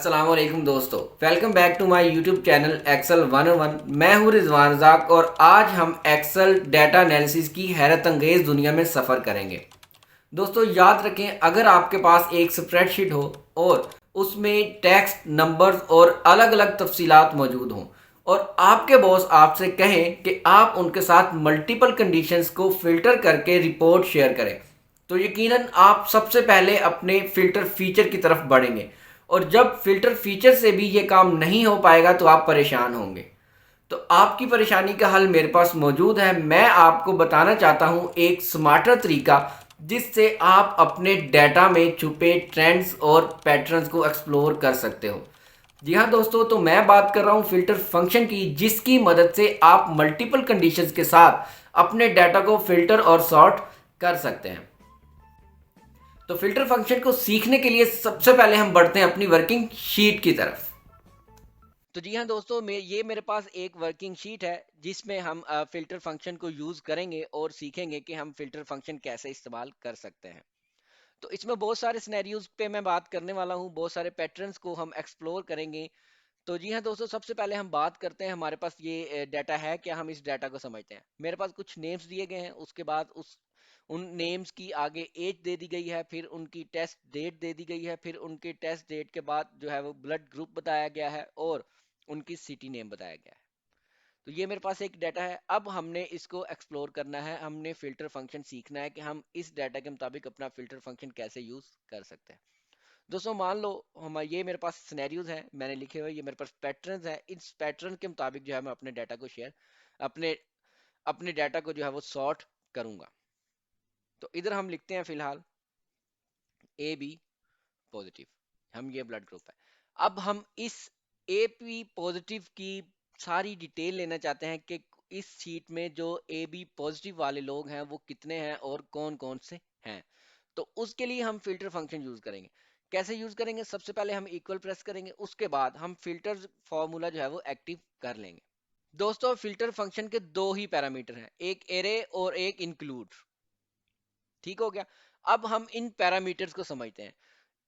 अस्सलाम वालेकुम दोस्तों, welcome back to my YouTube channel Excel 101। मैं हूं रिजवान रज़ाक और आज हम एक्सेल डाटा एनालिसिस की हैरत अंगेज दुनिया में सफ़र करेंगे। दोस्तों याद रखें, अगर आपके पास एक स्प्रेडशीट हो और उसमें टेक्स्ट, नंबर्स और अलग अलग तफसीलात मौजूद हों और आपके बॉस आपसे कहें कि आप उनके साथ मल्टीपल कंडीशंस को फ़िल्टर करके रिपोर्ट शेयर करें, तो यकीनन आप सबसे पहले अपने फ़िल्टर फीचर की तरफ बढ़ेंगे और जब फ़िल्टर फीचर से भी ये काम नहीं हो पाएगा तो आप परेशान होंगे। तो आपकी परेशानी का हल मेरे पास मौजूद है। मैं आपको बताना चाहता हूँ एक स्मार्टर तरीका जिससे आप अपने डाटा में छुपे ट्रेंड्स और पैटर्न्स को एक्सप्लोर कर सकते हो। जी हाँ दोस्तों, तो मैं बात कर रहा हूँ फ़िल्टर फंक्शन की, जिसकी मदद से आप मल्टीपल कंडीशंस के साथ अपने डाटा को फ़िल्टर और सॉर्ट कर सकते हैं। तो फ़िल्टर फंक्शन को सीखने के लिए सबसे पहले हम बढ़ते हैं अपनी वर्किंग शीट की तरफ। तो जी हाँ दोस्तों, ये मेरे पास एक वर्किंग शीट है जिसमें हम फ़िल्टर फंक्शन को यूज़ करेंगे और सीखेंगे कि हम फ़िल्टर फंक्शन कैसे इस्तेमाल कर सकते हैं। तो इसमें बहुत सारे सिनेरियोज पे मैं बात करने वाला हूँ, बहुत सारे पैटर्न्स को हम एक्सप्लोर करेंगे। तो जी हाँ दोस्तों, सबसे पहले हम बात करते हैं हमारे पास ये डाटा है क्या, हम इस डाटा को समझते हैं। मेरे पास कुछ नेम्स दिए गए हैं, उसके बाद उन नेम्स की आगे एज दे दी गई है, फिर उनकी टेस्ट डेट दे दी गई है, फिर उनके टेस्ट डेट के बाद जो है वो ब्लड ग्रुप बताया गया है और उनकी सिटी नेम बताया गया है। तो ये मेरे पास एक डाटा है। अब हमने इसको एक्सप्लोर करना है, हमने फिल्टर फंक्शन सीखना है कि हम इस डाटा के मुताबिक अपना फिल्टर फंक्शन कैसे यूज कर सकते हैं। दोस्तों मान लो हम ये मेरे पास सिनेरियोज हैं मैंने लिखे हुए, ये मेरे पास पैटर्न्स हैं। इस पैटर्न के मुताबिक जो है मैं अपने डाटा को शेयर अपने अपने डाटा को जो है वो सॉर्ट करूंगा। तो इधर हम लिखते हैं फिलहाल ए बी पॉजिटिव, हम ये ब्लड ग्रुप है। अब हम इस ए बी पॉजिटिव की सारी डिटेल लेना चाहते हैं कि इस शीट में जो ए बी पॉजिटिव वाले लोग हैं वो कितने हैं और कौन कौन से हैं। तो उसके लिए हम फिल्टर फंक्शन यूज करेंगे। कैसे यूज करेंगे? सबसे पहले हम इक्वल प्रेस करेंगे, उसके बाद हम फिल्टर फॉर्मूला जो है वो एक्टिव कर लेंगे। दोस्तों फिल्टर फंक्शन के दो ही पैरामीटर हैं, एक एरे और एक इंक्लूड। ठीक हो गया। अब हम इन पैरामीटर्स को समझते हैं।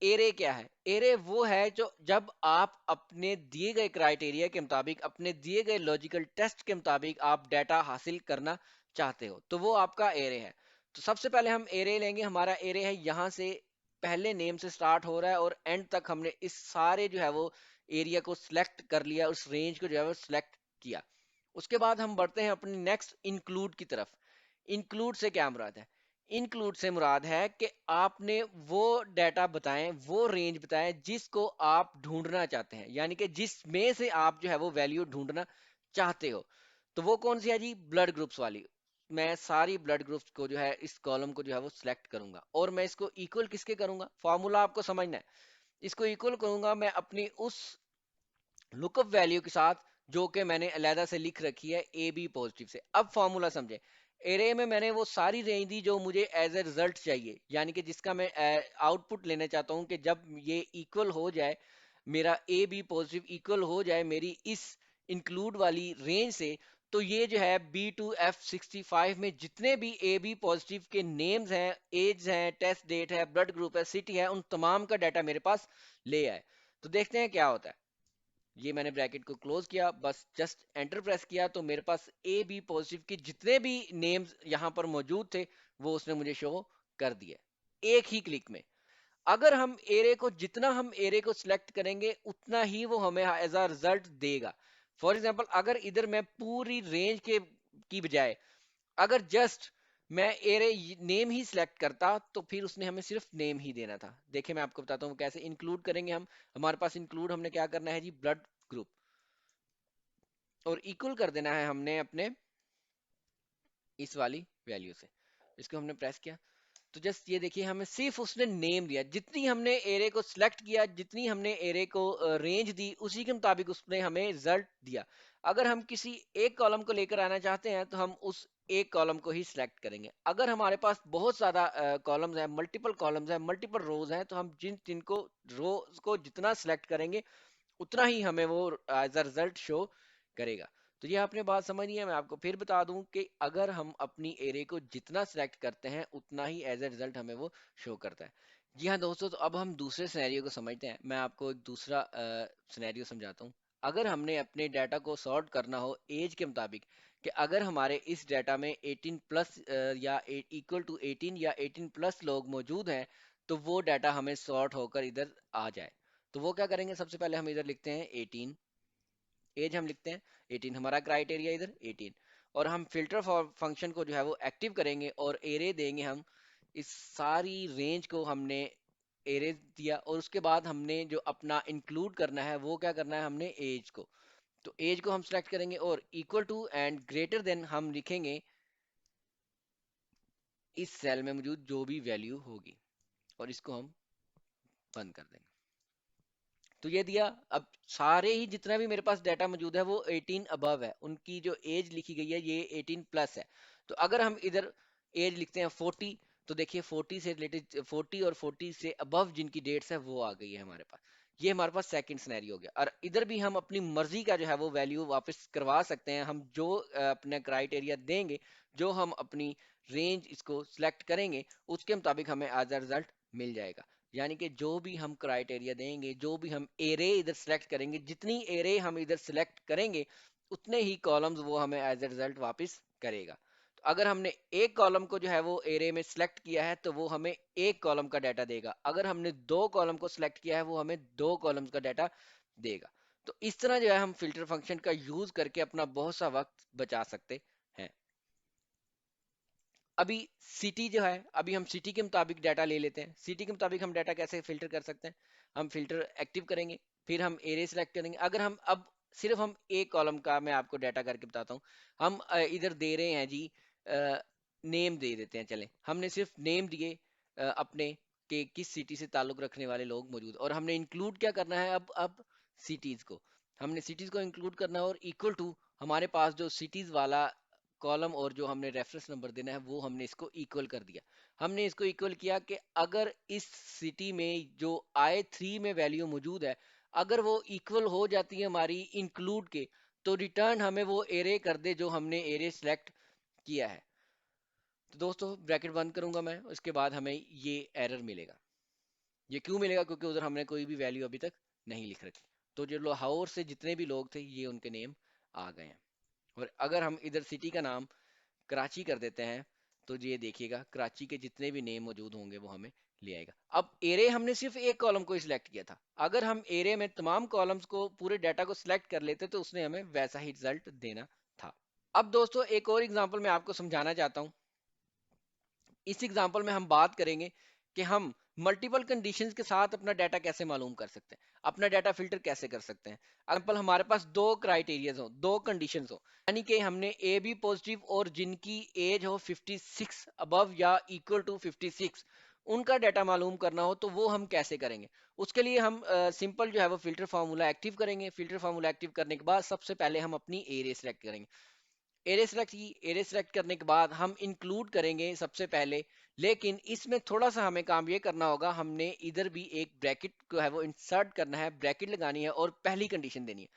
एरे क्या है? एरे वो है जो जब आप अपने दिए गए क्राइटेरिया के मुताबिक, अपने दिए गए लॉजिकल टेस्ट के मुताबिक आप डाटा हासिल करना चाहते हो, तो वो आपका एरे है। तो सबसे पहले हम एरे लेंगे। हमारा एरे है यहाँ से पहले नेम से स्टार्ट हो रहा है और एंड तक हमने इस सारे जो है वो एरिया को सिलेक्ट कर लिया, उस रेंज को जो है वो सिलेक्ट किया। उसके बाद हम बढ़ते हैं अपनी नेक्स्ट इंक्लूड की तरफ। इंक्लूड से क्या मुराद है? इंक्लूड से मुराद है कि आपने वो डाटा बताएं, वो रेंज बताएं जिसको आप ढूंढना चाहते हैं, यानी कि जिसमें से आप जो है वो वैल्यू ढूंढना चाहते हो। तो वो कौन सी है जी? ब्लड ग्रुप्स वाली। मैं सारी ब्लड ग्रुप्स को जो है इस कॉलम को जो है वो सिलेक्ट करूंगा और मैं इसको इक्वल किसके करूंगा? फॉर्मूला आपको समझना है। इसको इक्वल करूंगा मैं अपनी उस लुकअप वैल्यू के साथ जो कि मैंने अलहदा से लिख रखी है ए बी पॉजिटिव से। अब फॉर्मूला समझे। एरे में मैंने वो सारी रेंज दी जो मुझे एज ए रिजल्ट चाहिए, यानी कि जिसका मैं आउटपुट लेना चाहता हूं कि जब ये इक्वल हो जाए, मेरा ए बी पॉजिटिव इक्वल हो जाए मेरी इस इंक्लूड वाली रेंज से, तो ये जो है B2F65 में जितने भी ए बी पॉजिटिव के नेम्स हैं, एज हैं, टेस्ट डेट है, ब्लड ग्रुप है, सिटी है, उन तमाम का डाटा मेरे पास ले आए। तो देखते हैं क्या होता है। ये मैंने ब्रैकेट को क्लोज किया, बस जस्ट एंटर प्रेस किया, तो मेरे पास ए बी पॉजिटिव के जितने भी नेम्स यहाँ पर मौजूद थे वो उसने मुझे शो कर दिया एक ही क्लिक में। अगर हम एरे को, जितना हम एरे को सिलेक्ट करेंगे उतना ही वो हमें एज अ रिजल्ट देगा। फॉर एग्जाम्पल अगर इधर मैं पूरी रेंज के की बजाय अगर जस्ट मैं एरे नेम ही सिलेक्ट करता तो फिर उसने हमें सिर्फ नेम ही देना था। देखिए मैं आपको बताता हूँ कैसे इंक्लूड करेंगे हम। हमारे पास इंक्लूड हमने क्या करना है जी? ब्लड ग्रुप, और इक्वल कर देना है हमने अपने इस वाली वैल्यू से। इसको हमने प्रेस किया तो जस्ट ये देखिए हमें सिर्फ उसने नेम दिया। जितनी हमने एरे को सिलेक्ट किया, जितनी हमने एरे को रेंज दी, उसी के मुताबिक उसने हमें रिजल्ट दिया। अगर हम किसी एक कॉलम को लेकर आना चाहते हैं तो हम उस एक कॉलम को ही सिलेक्ट करेंगे। अगर हमारे पास बहुत ज्यादा कॉलम्स हैं, मल्टीपल कॉलम्स हैं, मल्टीपल रोज हैं, तो हम जिनको रोज को जितना सिलेक्ट करेंगे उतना ही हमें वो एज अ रिजल्ट शो करेगा। तो ये आपने बात समझनी है। मैं आपको फिर बता दूं कि अगर हम अपनी एरे को जितना सिलेक्ट करते हैं उतना ही एज ए रिजल्ट हमें वो शो करता है। जी हाँ दोस्तों, तो अब हम दूसरे सिनेरियो को समझते हैं। मैं आपको एक दूसरा सिनेरियो समझाता हूँ। अगर हमने अपने डाटा को सॉर्ट करना हो एज के मुताबिक, कि अगर हमारे इस डाटा में 18 प्लस या इक्वल टू 18 या 18 प्लस लोग मौजूद हैं, तो वो डाटा हमें सॉर्ट होकर इधर आ जाए। तो वो क्या करेंगे, सबसे पहले हम इधर लिखते हैं 18, एज हम लिखते हैं 18, हमारा क्राइटेरिया इधर 18, और हम फिल्टर फंक्शन को जो है वो एक्टिव करेंगे और एरे देंगे हम। इस सारी रेंज को हमने एरे दिया, और उसके बाद हमने जो अपना इंक्लूड करना है वो क्या करना है, हमने एज को। तो एज को हम सेलेक्ट करेंगे और equal to and greater than हम लिखेंगे इस सेल में मौजूद जो भी वैल्यू होगी, और इसको हम बंद कर देंगे। तो ये दिया। अब सारे ही जितना भी मेरे पास डाटा मौजूद है वो 18 अबव है, उनकी जो एज लिखी गई है ये 18 प्लस है। तो अगर हम इधर एज लिखते हैं 40, तो देखिए 40 से रिलेटेड 40 और 40 से अबव जिनकी डेट्स है वो आ गई है हमारे पास। ये हमारे पास सेकंड सिनेरियो हो गया। और इधर भी हम अपनी मर्जी का जो है वो वैल्यू वापस करवा सकते हैं। हम जो अपना क्राइटेरिया देंगे, जो हम अपनी रेंज इसको सिलेक्ट करेंगे, उसके मुताबिक हमें एज अ रिजल्ट मिल जाएगा। यानी कि जो भी हम क्राइटेरिया देंगे, जो भी हम एरे इधर सेलेक्ट करेंगे, जितनी एरे हम इधर सेलेक्ट करेंगे, उतने ही कॉलम्स वो हमें एज ए रिजल्ट वापस करेगा। तो अगर हमने एक कॉलम को जो है वो एरे में सिलेक्ट किया है, तो वो हमें एक कॉलम का डाटा देगा। अगर हमने दो कॉलम को सिलेक्ट किया है, वो हमें दो कॉलम्स का डाटा देगा। तो इस तरह जो है हम फिल्टर फंक्शन का यूज करके अपना बहुत सा वक्त बचा सकते हैं। अभी सिटी जो है, अभी हम सिटी के मुताबिक डाटा ले लेते हैं। सिटी के मुताबिक हम डाटा कैसे फिल्टर कर सकते हैं, हम फिल्टर एक्टिव करेंगे, फिर हम एरे सेलेक्ट करेंगे। अगर हम अब सिर्फ हम एक कॉलम का मैं आपको डाटा करके बताता हूँ। हम इधर दे रहे हैं जी, नेम दे देते हैं। चलें, हमने सिर्फ नेम दिए अपने, के किस सिटी से ताल्लुक रखने वाले लोग मौजूद, और हमने इंक्लूड क्या करना है अब सिटीज को, हमने सिटीज को इंक्लूड करना है, और इक्वल टू हमारे पास जो सिटीज वाला कॉलम और जो हमने रेफरेंस नंबर देना है वो हमने इसको इक्वल कर दिया। हमने इसको इक्वल किया कि अगर इस सिटी में जो I3 में वैल्यू मौजूद है, अगर वो इक्वल हो जाती है हमारी इंक्लूड के, तो रिटर्न हमें वो एरे कर दे जो हमने एरे सेलेक्ट किया है। तो दोस्तों ब्रैकेट बंद करूंगा मैं, उसके बाद हमें ये एरर मिलेगा। ये क्यों मिलेगा, क्योंकि उधर हमने कोई भी वैल्यू अभी तक नहीं लिख रखी। तो जो लाहौर से जितने भी लोग थे ये उनके नेम आ गए हैं। और अगर हम इधर सिटी का नाम कराची कर देते हैं, तो ये देखिएगा कराची के जितने भी नेम मौजूद होंगे वो हमें ले आएगा। अब एरे हमने सिर्फ एक कॉलम को ही सिलेक्ट किया था। अगर हम एरे में तमाम कॉलम्स को, पूरे डाटा को सिलेक्ट कर लेते, तो उसने हमें वैसा ही रिजल्ट देना था। अब दोस्तों एक और एग्जांपल मैं आपको समझाना चाहता हूँ। इस एग्जांपल में हम बात करेंगे कि हम मल्टीपल कंडीशंस के साथ अपना डाटा कैसे मालूम कर सकते हैं, अपना डाटा फिल्टर कैसे कर सकते हैं। एग्जांपल हमारे पास दो क्राइटेरियाज हो, दो कंडीशंस हो, यानी कि हमने ए बी पॉजिटिव और जिनकी एज हो 56 अबव या इक्वल टू 56, उनका डाटा मालूम करना हो, तो वो हम कैसे करेंगे। उसके लिए हम सिंपल जो है वो फिल्टर फार्मूला एक्टिव करेंगे। फिल्टर फार्मूला एक्टिव करने के बाद सबसे पहले हम अपनी एरे सेलेक्ट करेंगे। एरे सेलेक्ट की, एरे सेलेक्ट करने के बाद हम इंक्लूड करेंगे सबसे पहले। लेकिन इसमें थोड़ा सा हमें काम ये करना होगा, हमने इधर भी एक ब्रैकेट को है वो इंसर्ट करना है, ब्रैकेट लगानी है और पहली कंडीशन देनी है।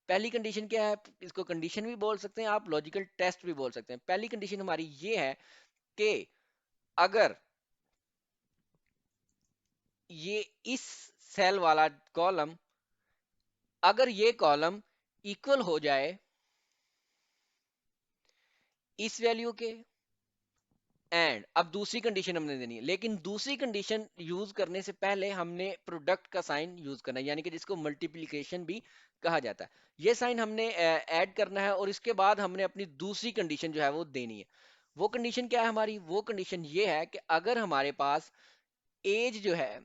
पहली कंडीशन क्या है, इसको कंडीशन भी बोल सकते हैं आप, लॉजिकल टेस्ट भी बोल सकते हैं। पहली कंडीशन हमारी ये है कि अगर ये इस सेल वाला कॉलम, अगर ये कॉलम इक्वल हो जाए इस वैल्यू के, एंड अब दूसरी कंडीशन हमने देनी है। लेकिन दूसरी कंडीशन यूज करने से पहले हमने प्रोडक्ट का साइन यूज करना है, यानी कि जिसको मल्टीप्लिकेशन भी कहा जाता है। ये साइन हमने ऐड करना है, और इसके बाद हमने अपनी दूसरी कंडीशन जो है वो देनी है। वो कंडीशन क्या है हमारी, वो कंडीशन ये है कि अगर हमारे पास एज जो है,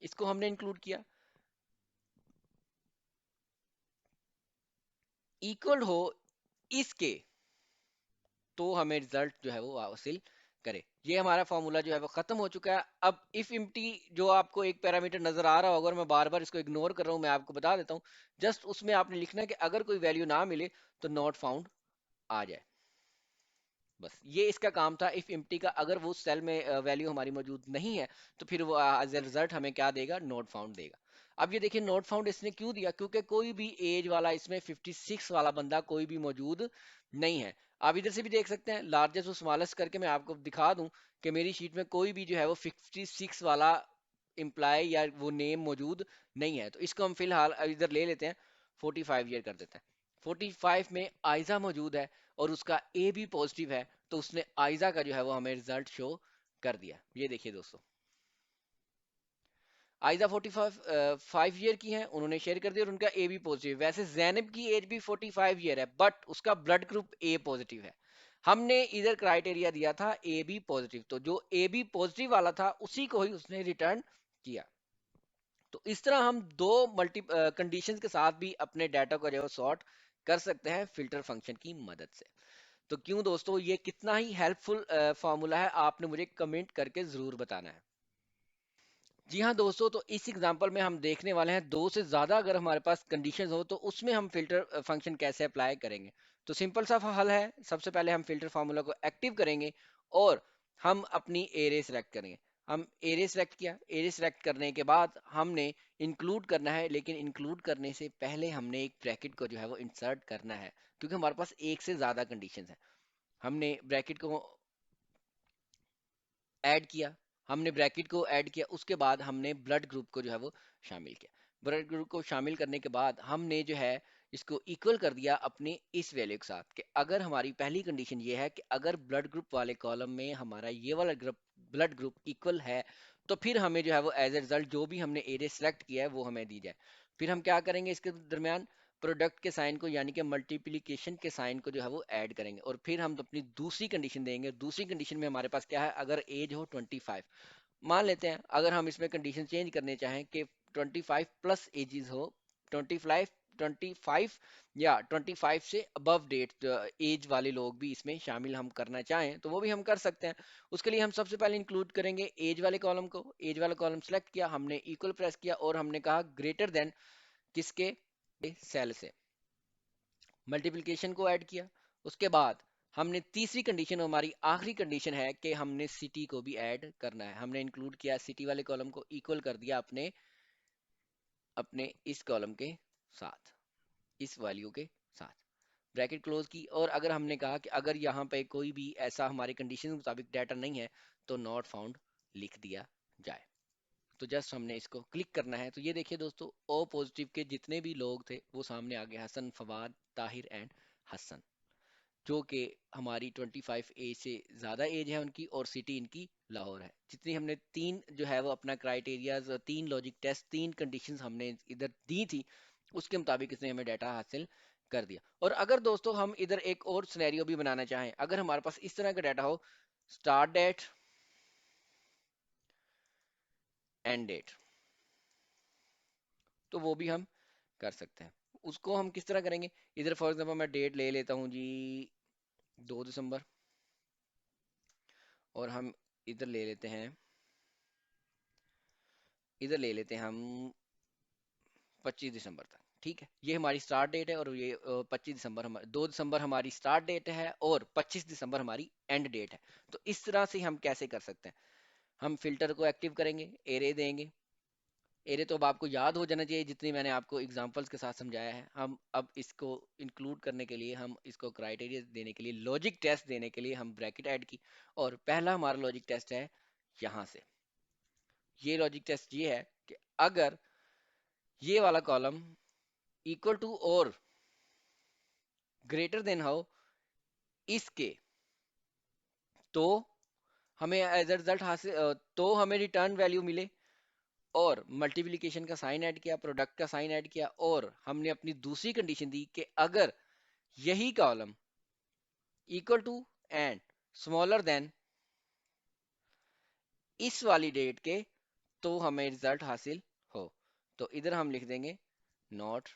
इसको हमने इंक्लूड किया, इक्वल हो इसके, तो हमें रिजल्ट जो है वो हासिल करे। ये हमारा फॉर्मूला जो है वो खत्म हो चुका है। अब इफ इम्प्टी जो आपको एक पैरामीटर नजर आ रहा होगा, और मैं बार बार इसको इग्नोर कर रहा हूं, मैं आपको बता देता हूं। जस्ट उसमें आपने लिखना है कि अगर कोई वैल्यू ना मिले तो नॉट फाउंड आ जाए। बस ये इसका काम था इफ इम्प्टी का। अगर वो सेल में वैल्यू हमारी मौजूद नहीं है, तो फिर वो एज ए रिजल्ट हमें क्या देगा, नोट फाउंड देगा। अब ये देखिए नोट फाउंड इसने क्यों दिया, क्योंकि कोई भी एज वाला इसमें 56 वाला बंदा कोई भी मौजूद नहीं है। आप इधर से भी देख सकते हैं, लार्जेस्ट टू स्मॉलेस्ट करके मैं आपको दिखा दूं कि मेरी शीट में कोई भी जो है वो 56 वाला इम्प्लाई या वो नेम मौजूद नहीं है, तो इसको हम फिलहाल इधर ले लेते हैं, 45 ईयर कर देते हैं। 45 में आयजा मौजूद है और उसका ए भी पॉजिटिव है, तो उसने आयजा का जो है वो हमें रिजल्ट शो कर दिया। ये देखिए दोस्तों, आयजा 45 ईयर की हैं, उन्होंने शेयर कर दिया और उनका ए बी पॉजिटिव। वैसे जैनब की एज भी 45 ईयर है, बट उसका ब्लड ग्रुप ए पॉजिटिव है। हमने इधर क्राइटेरिया दिया था ए बी पॉजिटिव, तो जो ए बी पॉजिटिव वाला था उसी को ही उसने रिटर्न किया। तो इस तरह हम दो मल्टी कंडीशंस के साथ भी अपने डाटा को जो है सॉर्ट कर सकते हैं फिल्टर फंक्शन की मदद से। तो क्यों दोस्तों, ये कितना ही हेल्पफुल फॉर्मूला है, आपने मुझे कमेंट करके जरूर बताना है। जी हाँ दोस्तों, तो इस एग्जांपल में हम देखने वाले हैं दो से ज्यादा अगर हमारे पास कंडीशंस हो तो उसमें हम फिल्टर फंक्शन कैसे अप्लाई करेंगे। तो सिंपल सा हल है, सबसे पहले हम फिल्टर फार्मूला को एक्टिव करेंगे और हम अपनी एरे सेलेक्ट करेंगे। हम एरे सेलेक्ट किया, एरे सेलेक्ट करने के बाद हमने इंक्लूड करना है, लेकिन इंक्लूड करने से पहले हमने एक ब्रैकेट को जो है वो इंसर्ट करना है, क्योंकि हमारे पास एक से ज्यादा कंडीशंस है। हमने ब्रैकेट को ऐड किया, हमने ब्रैकेट को ऐड किया, उसके बाद हमने ब्लड ग्रुप को जो है वो शामिल किया। ब्लड ग्रुप को शामिल करने के बाद हमने जो है इसको इक्वल कर दिया अपने इस वैल्यू के साथ, कि अगर हमारी पहली कंडीशन ये है कि अगर ब्लड ग्रुप वाले कॉलम में हमारा ये वाला ग्रुप ब्लड ग्रुप इक्वल है, तो फिर हमें जो है वो एज ए रिजल्ट जो भी हमने एरिया सेलेक्ट किया है वो हमें दी जाए। फिर हम क्या करेंगे, इसके दरमियान प्रोडक्ट के साइन को यानी कि मल्टीप्लिकेशन के साइन को जो है वो ऐड करेंगे, और फिर हम अपनी दूसरी कंडीशन देंगे। दूसरी कंडीशन में हमारे पास क्या है, अगर एज हो 25, मान लेते हैं अगर हम इसमें कंडीशन चेंज करने चाहें कि 25 प्लस एजेस हो, 25 25 या 25 से अबव डेट एज वाले लोग भी इसमें शामिल हम करना चाहें तो वो भी हम कर सकते हैं। उसके लिए हम सबसे पहले इंक्लूड करेंगे एज वाले कॉलम को। एज वाला कॉलम सेलेक्ट किया, हमने इक्वल प्रेस किया और हमने कहा ग्रेटर देन किसके, सेल से। मल्टीप्लिकेशन को ऐड किया, उसके बाद हमने तीसरी कंडीशन, हमारी आखिरी कंडीशन है कि हमने सिटी को भी ऐड करना है। हमने इंक्लूड किया सिटी वाले कॉलम को, इक्वल कर दिया अपने अपने इस कॉलम के साथ, इस वैल्यू के साथ, ब्रैकेट क्लोज की। और अगर हमने कहा कि अगर यहाँ पे कोई भी ऐसा हमारे कंडीशन के मुताबिक डाटा नहीं है तो नॉट फाउंड लिख दिया जाए। तो जस्ट हमने इसको क्लिक करना है। तो ये देखिए दोस्तों, ओ पॉजिटिव के जितने भी लोग थे वो सामने आ गए, हसन, फवाद, ताहिर एंड हसन, जो कि हमारी 25 एज से ज़्यादा एज है उनकी, और सिटी इनकी लाहौर है। जितनी हमने तीन जो है वो अपना क्राइटेरियाज, तीन लॉजिक टेस्ट, तीन कंडीशंस हमने इधर दी थी, उसके मुताबिक इसने हमें डाटा हासिल कर दिया। और अगर दोस्तों हम इधर एक और सिनेरियो भी बनाना चाहें, अगर हमारे पास इस तरह का डाटा हो, स्टार्ट डेट, एंड डेट, तो वो भी हम कर सकते हैं। उसको हम किस तरह करेंगे, इधर फॉर एग्जांपल मैं डेट ले लेता हूँ जी 2 दिसंबर, और हम इधर ले लेते हैं, इधर ले लेते हैं हम 25 दिसंबर तक। ठीक है, ये हमारी स्टार्ट डेट है और ये 25 दिसंबर, हमारी 2 दिसंबर हमारी स्टार्ट डेट है और 25 दिसंबर हमारी एंड डेट है। तो इस तरह से हम कैसे कर सकते हैं, हम फिल्टर को एक्टिव करेंगे, एरे देंगे। एरे तो अब आपको याद हो जाना चाहिए जितनी मैंने आपको एग्जांपल्स के साथ समझाया है। हम अब इसको इंक्लूड करने के लिए, हम इसको क्राइटेरिया देने के लिए, लॉजिक टेस्ट देने के लिए हम ब्रैकेट ऐड की, और पहला हमारा लॉजिक टेस्ट है यहाँ से। ये लॉजिक टेस्ट ये है कि अगर ये वाला कॉलम इक्वल टू और ग्रेटर देन हो इसके, तो हमें एज अ रिजल्ट हासिल तो हमें रिटर्न वैल्यू मिले। और मल्टीप्लिकेशन का साइन ऐड किया, प्रोडक्ट का साइन ऐड किया, और हमने अपनी दूसरी कंडीशन दी कि अगर यही column equal to and smaller than इस वाली डेट के, तो हमें रिजल्ट हासिल हो। तो इधर हम लिख देंगे नॉट,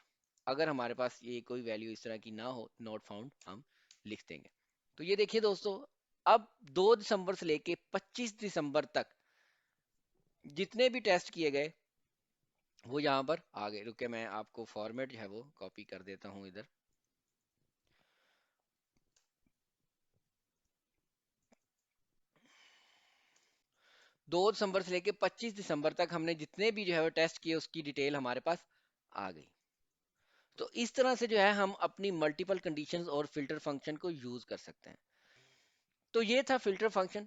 अगर हमारे पास ये कोई वैल्यू इस तरह की ना हो, नॉट फाउंड हम लिख देंगे। तो ये देखिए दोस्तों, अब 2 दिसंबर से लेके 25 दिसंबर तक जितने भी टेस्ट किए गए वो यहाँ पर आ गए। रुके, मैं आपको फॉर्मेट जो है वो कॉपी कर देता हूँ इधर। 2 दिसंबर से लेके 25 दिसंबर तक हमने जितने भी जो है वो टेस्ट किए उसकी डिटेल हमारे पास आ गई। तो इस तरह से जो है हम अपनी मल्टीपल कंडीशंस और फिल्टर फंक्शन को यूज कर सकते हैं। तो ये था फिल्टर फंक्शन।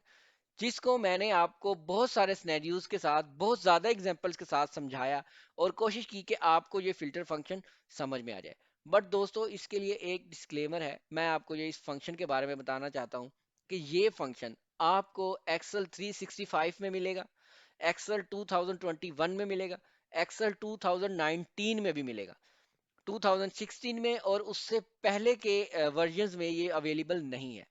जिसको मैंने आपको बहुत सारे सिनेरियोज के साथ, बहुत ज़्यादा एग्जांपल्स के साथ समझाया और कोशिश की कि आपको ये फ़िल्टर फंक्शन समझ में आ जाए। बट दोस्तों, इसके लिए एक डिस्क्लेमर है। मैं आपको ये इस फंक्शन के बारे में बताना चाहता हूँ कि ये फंक्शन आपको एक्सेल 365 में मिलेगा, एक्सेल 2021 में मिलेगा, एक्सेल 2019 में भी मिलेगा, 2016 में और उससे पहले के वर्जन्स में ये अवेलेबल नहीं है।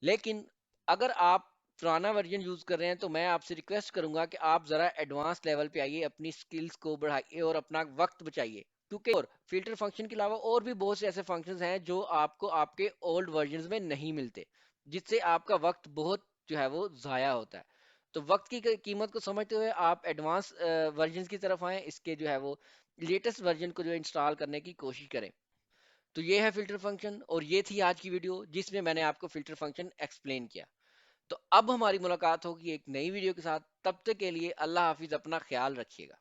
लेकिन अगर आप पुराना वर्जन यूज कर रहे हैं तो मैं आपसे रिक्वेस्ट करूंगा कि आप जरा एडवांस लेवल पे आइए, अपनी स्किल्स को बढ़ाइए और अपना वक्त बचाइए, क्योंकि और फिल्टर फंक्शन के अलावा और भी बहुत से ऐसे फंक्शंस हैं जो आपको आपके ओल्ड वर्जन्स में नहीं मिलते, जिससे आपका वक्त बहुत जो है वो जाया होता है। तो वक्त की कीमत को समझते हुए आप एडवांस वर्जन की तरफ आए, इसके जो है वो लेटेस्ट वर्जन को जो इंस्टॉल करने की कोशिश करें। तो ये है फिल्टर फंक्शन और ये थी आज की वीडियो जिसमें मैंने आपको फिल्टर फंक्शन एक्सप्लेन किया। तो अब हमारी मुलाकात होगी एक नई वीडियो के साथ। तब तक के लिए अल्लाह हाफिज, अपना ख्याल रखिएगा।